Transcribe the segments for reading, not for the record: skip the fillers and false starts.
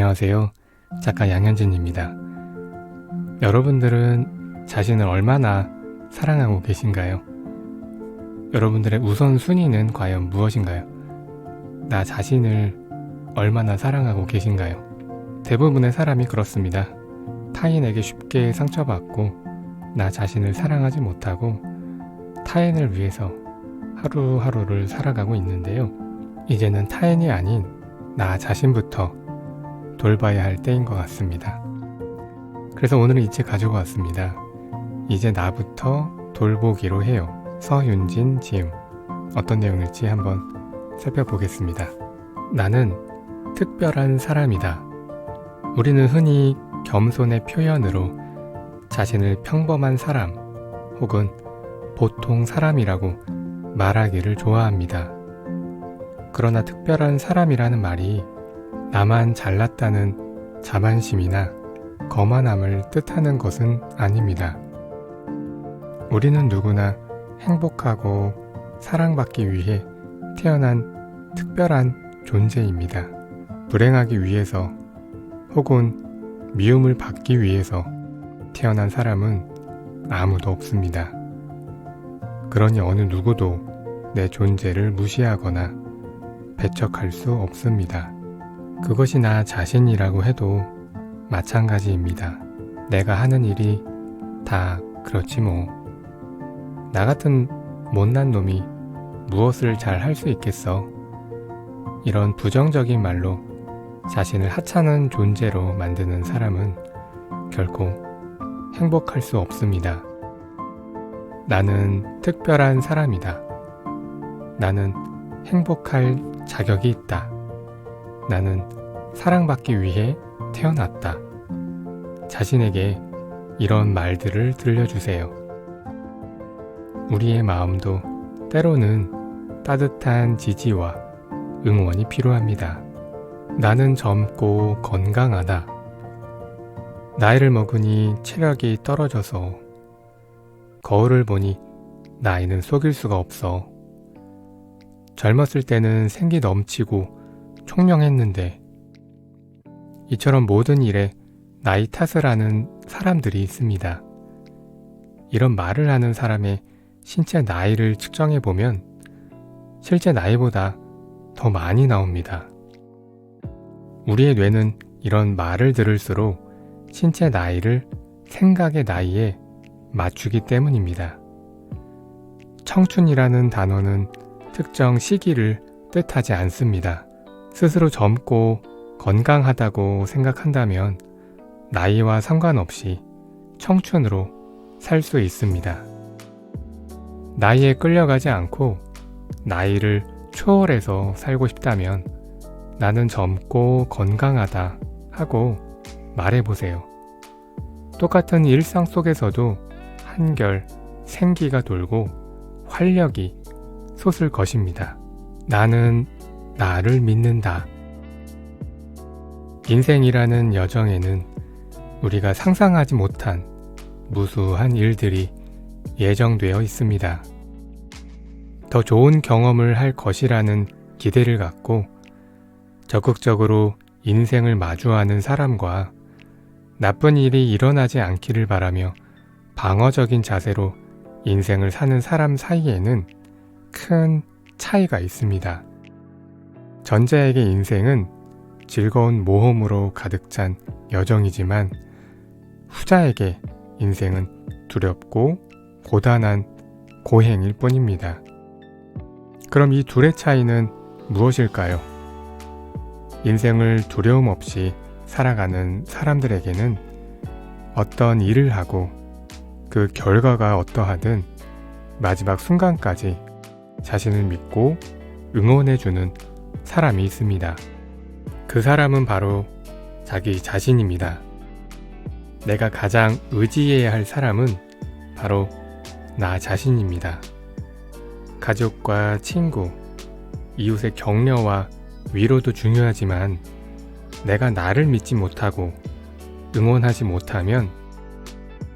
안녕하세요. 작가 양현진입니다. 여러분들은 자신을 얼마나 사랑하고 계신가요? 여러분들의 우선순위는 과연 무엇인가요? 나 자신을 얼마나 사랑하고 계신가요? 대부분의 사람이 그렇습니다. 타인에게 쉽게 상처받고 나 자신을 사랑하지 못하고 타인을 위해서 하루하루를 살아가고 있는데요. 이제는 타인이 아닌 나 자신부터 돌봐야 할 때인 것 같습니다. 그래서 오늘은 이 책 가지고 왔습니다. 이제 나부터 돌보기로 해요. 서윤진 지음. 어떤 내용일지 한번 살펴보겠습니다. 나는 특별한 사람이다. 우리는 흔히 겸손의 표현으로 자신을 평범한 사람 혹은 보통 사람이라고 말하기를 좋아합니다. 그러나 특별한 사람이라는 말이 나만 잘났다는 자만심이나 거만함을 뜻하는 것은 아닙니다. 우리는 누구나 행복하고 사랑받기 위해 태어난 특별한 존재입니다. 불행하기 위해서 혹은 미움을 받기 위해서 태어난 사람은 아무도 없습니다. 그러니 어느 누구도 내 존재를 무시하거나 배척할 수 없습니다. 그것이 나 자신이라고 해도 마찬가지입니다. 내가 하는 일이 다 그렇지 뭐. 나 같은 못난 놈이 무엇을 잘 할 수 있겠어? 이런 부정적인 말로 자신을 하찮은 존재로 만드는 사람은 결코 행복할 수 없습니다. 나는 특별한 사람이다. 나는 행복할 자격이 있다. 나는 사랑받기 위해 태어났다. 자신에게 이런 말들을 들려주세요. 우리의 마음도 때로는 따뜻한 지지와 응원이 필요합니다. 나는 젊고 건강하다. 나이를 먹으니 체력이 떨어져서 거울을 보니 나이는 속일 수가 없어. 젊었을 때는 생기 넘치고 총명했는데 이처럼 모든 일에 나이 탓을 하는 사람들이 있습니다. 이런 말을 하는 사람의 신체 나이를 측정해보면 실제 나이보다 더 많이 나옵니다. 우리의 뇌는 이런 말을 들을수록 신체 나이를 생각의 나이에 맞추기 때문입니다. 청춘이라는 단어는 특정 시기를 뜻하지 않습니다. 스스로 젊고 건강하다고 생각한다면 나이와 상관없이 청춘으로 살 수 있습니다. 나이에 끌려가지 않고 나이를 초월해서 살고 싶다면 나는 젊고 건강하다 하고 말해보세요. 똑같은 일상 속에서도 한결 생기가 돌고 활력이 솟을 것입니다. 나는 나를 믿는다. 인생이라는 여정에는 우리가 상상하지 못한 무수한 일들이 예정되어 있습니다. 더 좋은 경험을 할 것이라는 기대를 갖고 적극적으로 인생을 마주하는 사람과 나쁜 일이 일어나지 않기를 바라며 방어적인 자세로 인생을 사는 사람 사이에는 큰 차이가 있습니다. 전자에게 인생은 즐거운 모험으로 가득 찬 여정이지만 후자에게 인생은 두렵고 고단한 고행일 뿐입니다. 그럼 이 둘의 차이는 무엇일까요? 인생을 두려움 없이 살아가는 사람들에게는 어떤 일을 하고 그 결과가 어떠하든 마지막 순간까지 자신을 믿고 응원해주는 사람이 있습니다. 그 사람은 바로 자기 자신입니다. 내가 가장 의지해야 할 사람은 바로 나 자신입니다. 가족과 친구, 이웃의 격려와 위로도 중요하지만 내가 나를 믿지 못하고 응원하지 못하면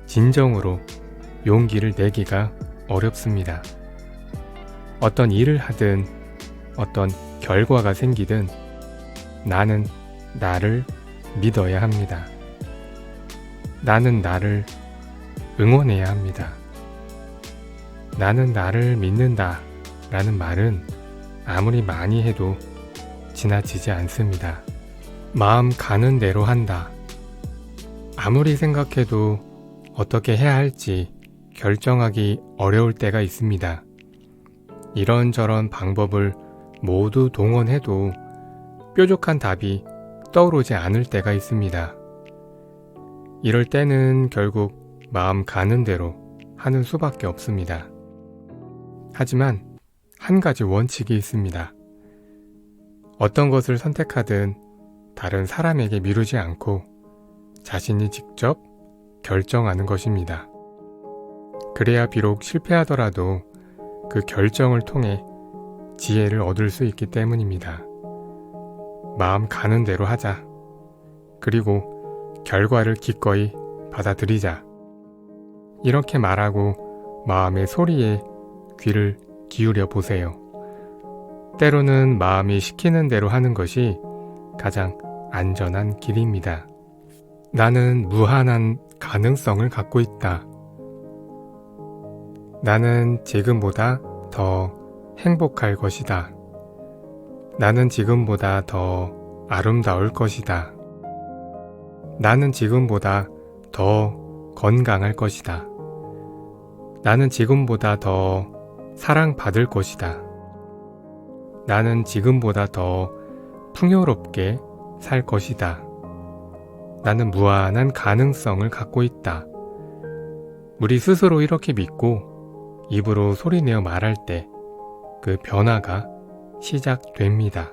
진정으로 용기를 내기가 어렵습니다. 어떤 일을 하든 어떤 결과가 생기든 나는 나를 믿어야 합니다. 나는 나를 응원해야 합니다. 나는 나를 믿는다 라는 말은 아무리 많이 해도 지나치지 않습니다. 마음 가는 대로 한다. 아무리 생각해도 어떻게 해야 할지 결정하기 어려울 때가 있습니다. 이런저런 방법을 모두 동원해도 뾰족한 답이 떠오르지 않을 때가 있습니다. 이럴 때는 결국 마음 가는 대로 하는 수밖에 없습니다. 하지만 한 가지 원칙이 있습니다. 어떤 것을 선택하든 다른 사람에게 미루지 않고 자신이 직접 결정하는 것입니다. 그래야 비록 실패하더라도 그 결정을 통해 지혜를 얻을 수 있기 때문입니다. 마음 가는 대로 하자. 그리고 결과를 기꺼이 받아들이자. 이렇게 말하고 마음의 소리에 귀를 기울여 보세요. 때로는 마음이 시키는 대로 하는 것이 가장 안전한 길입니다. 나는 무한한 가능성을 갖고 있다. 나는 지금보다 더 행복할 것이다. 나는 지금보다 더 아름다울 것이다. 나는 지금보다 더 건강할 것이다. 나는 지금보다 더 사랑받을 것이다. 나는 지금보다 더 풍요롭게 살 것이다. 나는 무한한 가능성을 갖고 있다. 우리 스스로 이렇게 믿고 입으로 소리내어 말할 때 그 변화가 시작됩니다.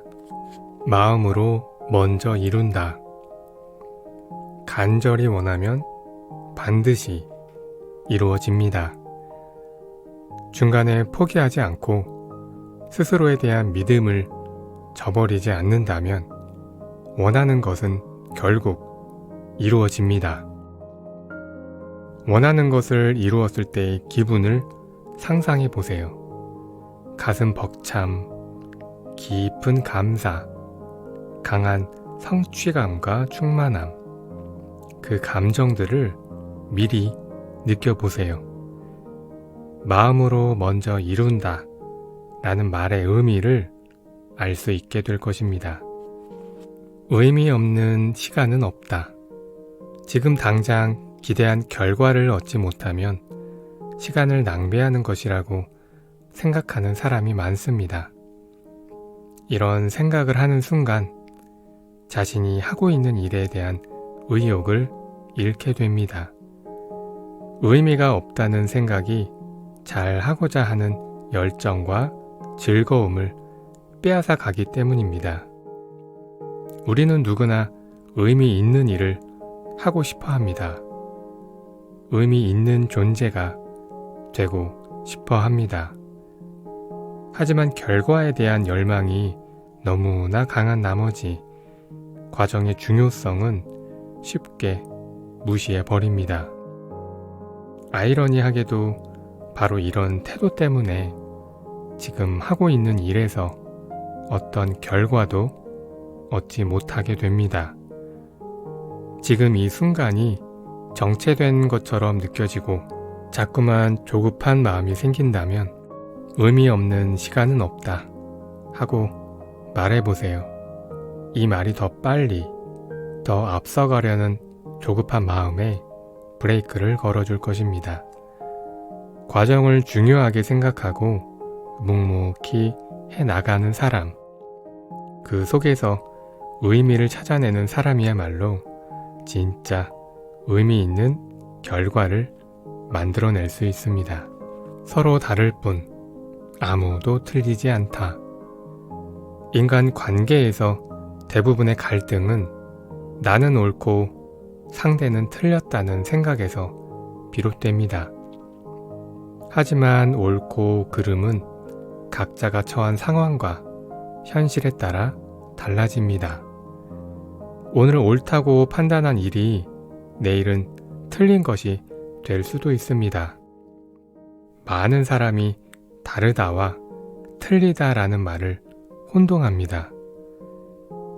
마음으로 먼저 이룬다. 간절히 원하면 반드시 이루어집니다. 중간에 포기하지 않고 스스로에 대한 믿음을 저버리지 않는다면 원하는 것은 결국 이루어집니다. 원하는 것을 이루었을 때의 기분을 상상해 보세요. 가슴 벅참, 깊은 감사, 강한 성취감과 충만함, 그 감정들을 미리 느껴보세요. 마음으로 먼저 이룬다 라는 말의 의미를 알 수 있게 될 것입니다. 의미 없는 시간은 없다. 지금 당장 기대한 결과를 얻지 못하면 시간을 낭비하는 것이라고 생각하는 사람이 많습니다. 이런 생각을 하는 순간 자신이 하고 있는 일에 대한 의욕을 잃게 됩니다. 의미가 없다는 생각이 잘 하고자 하는 열정과 즐거움을 빼앗아 가기 때문입니다. 우리는 누구나 의미 있는 일을 하고 싶어 합니다. 의미 있는 존재가 되고 싶어 합니다. 하지만 결과에 대한 열망이 너무나 강한 나머지 과정의 중요성은 쉽게 무시해 버립니다. 아이러니하게도 바로 이런 태도 때문에 지금 하고 있는 일에서 어떤 결과도 얻지 못하게 됩니다. 지금 이 순간이 정체된 것처럼 느껴지고 자꾸만 조급한 마음이 생긴다면 의미 없는 시간은 없다 하고 말해보세요. 이 말이 더 빨리, 더 앞서가려는 조급한 마음에 브레이크를 걸어줄 것입니다. 과정을 중요하게 생각하고 묵묵히 해나가는 사람, 그 속에서 의미를 찾아내는 사람이야말로 진짜 의미 있는 결과를 만들어낼 수 있습니다. 서로 다를 뿐 아무도 틀리지 않다. 인간 관계에서 대부분의 갈등은 나는 옳고 상대는 틀렸다는 생각에서 비롯됩니다. 하지만 옳고 그름은 각자가 처한 상황과 현실에 따라 달라집니다. 오늘 옳다고 판단한 일이 내일은 틀린 것이 될 수도 있습니다. 많은 사람이 다르다와 틀리다라는 말을 혼동합니다.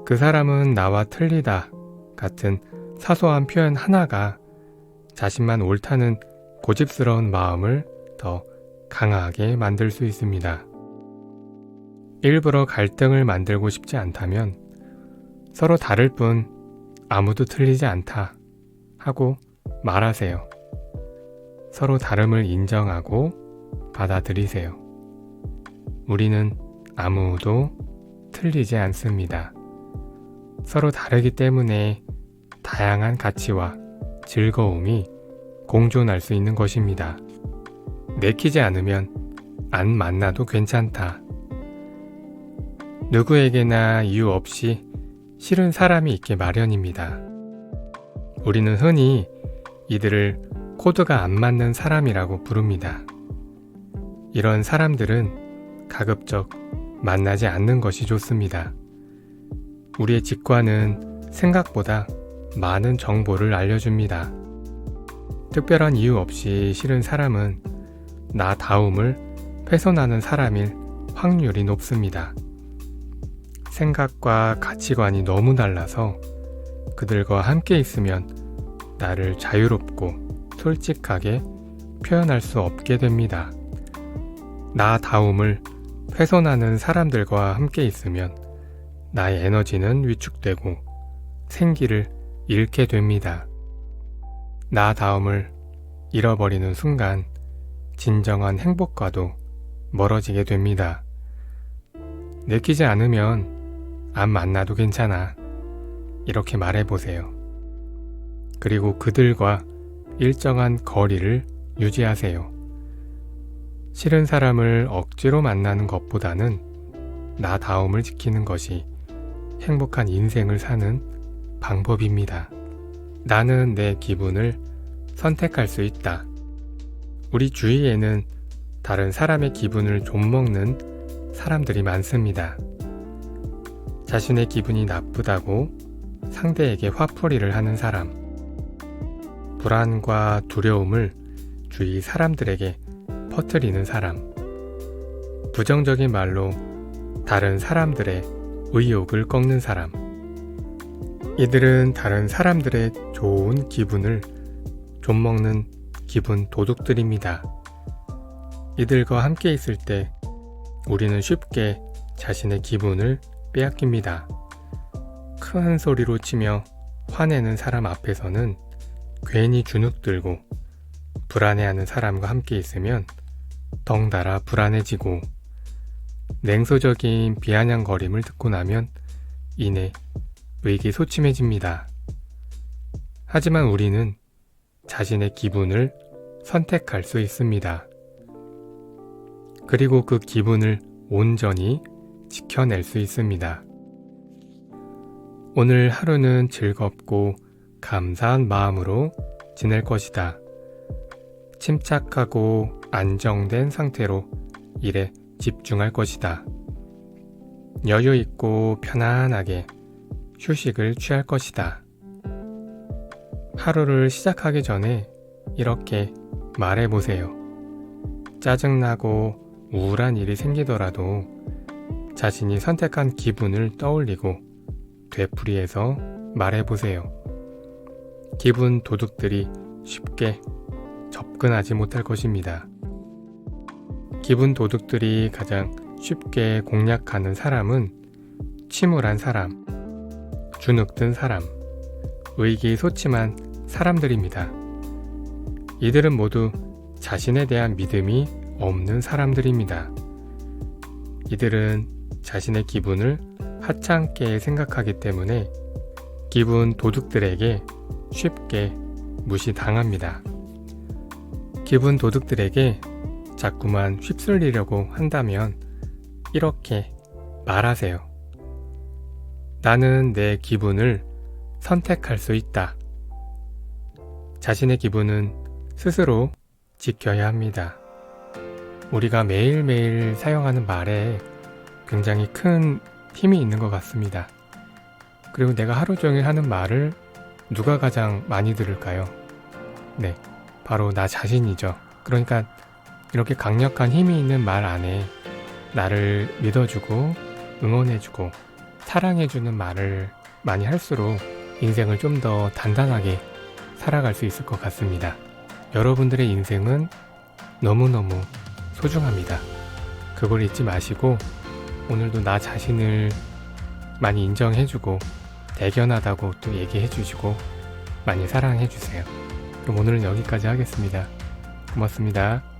그 사람은 나와 틀리다, 같은 사소한 표현 하나가 자신만 옳다는 고집스러운 마음을 더 강하게 만들 수 있습니다. 일부러 갈등을 만들고 싶지 않다면 서로 다를 뿐 아무도 틀리지 않다 하고 말하세요. 서로 다름을 인정하고 받아들이세요. 우리는 아무도 틀리지 않습니다. 서로 다르기 때문에 다양한 가치와 즐거움이 공존할 수 있는 것입니다. 내키지 않으면 안 만나도 괜찮다. 누구에게나 이유 없이 싫은 사람이 있기 마련입니다. 우리는 흔히 이들을 코드가 안 맞는 사람이라고 부릅니다. 이런 사람들은 가급적 만나지 않는 것이 좋습니다. 우리의 직관은 생각보다 많은 정보를 알려줍니다. 특별한 이유 없이 싫은 사람은 나다움을 훼손하는 사람일 확률이 높습니다. 생각과 가치관이 너무 달라서 그들과 함께 있으면 나를 자유롭고 솔직하게 표현할 수 없게 됩니다. 나다움을 훼손하는 사람들과 함께 있으면 나의 에너지는 위축되고 생기를 잃게 됩니다. 나다움을 잃어버리는 순간 진정한 행복과도 멀어지게 됩니다. 내키지 않으면 안 만나도 괜찮아. 이렇게 말해보세요. 그리고 그들과 일정한 거리를 유지하세요. 싫은 사람을 억지로 만나는 것보다는 나다움을 지키는 것이 행복한 인생을 사는 방법입니다. 나는 내 기분을 선택할 수 있다. 우리 주위에는 다른 사람의 기분을 좀먹는 사람들이 많습니다. 자신의 기분이 나쁘다고 상대에게 화풀이를 하는 사람, 불안과 두려움을 주위 사람들에게 퍼뜨리는 사람, 부정적인 말로 다른 사람들의 의욕을 꺾는 사람. 이들은 다른 사람들의 좋은 기분을 좀먹는 기분 도둑들입니다. 이들과 함께 있을 때 우리는 쉽게 자신의 기분을 빼앗깁니다. 큰 소리로 치며 화내는 사람 앞에서는 괜히 주눅들고 불안해하는 사람과 함께 있으면 덩달아 불안해지고 냉소적인 비아냥거림을 듣고 나면 이내 의기소침해집니다. 하지만 우리는 자신의 기분을 선택할 수 있습니다. 그리고 그 기분을 온전히 지켜낼 수 있습니다. 오늘 하루는 즐겁고 감사한 마음으로 지낼 것이다. 침착하고 안정된 상태로 일에 집중할 것이다. 여유 있고 편안하게 휴식을 취할 것이다. 하루를 시작하기 전에 이렇게 말해보세요. 짜증나고 우울한 일이 생기더라도 자신이 선택한 기분을 떠올리고 되풀이해서 말해보세요. 기분 도둑들이 쉽게 접근하지 못할 것입니다. 기분 도둑들이 가장 쉽게 공략하는 사람은 침울한 사람, 주눅든 사람, 의기소침한 사람들입니다. 이들은 모두 자신에 대한 믿음이 없는 사람들입니다. 이들은 자신의 기분을 하찮게 생각하기 때문에 기분 도둑들에게 쉽게 무시당합니다. 기분 도둑들에게 자꾸만 휩쓸리려고 한다면 이렇게 말하세요. 나는 내 기분을 선택할 수 있다. 자신의 기분은 스스로 지켜야 합니다. 우리가 매일매일 사용하는 말에 굉장히 큰 힘이 있는 것 같습니다. 그리고 내가 하루 종일 하는 말을 누가 가장 많이 들을까요? 네, 바로 나 자신이죠. 그러니까 이렇게 강력한 힘이 있는 말 안에 나를 믿어주고 응원해주고 사랑해주는 말을 많이 할수록 인생을 좀 더 단단하게 살아갈 수 있을 것 같습니다. 여러분들의 인생은 너무너무 소중합니다. 그걸 잊지 마시고 오늘도 나 자신을 많이 인정해주고 대견하다고 또 얘기해주시고 많이 사랑해주세요. 그럼 오늘은 여기까지 하겠습니다. 고맙습니다.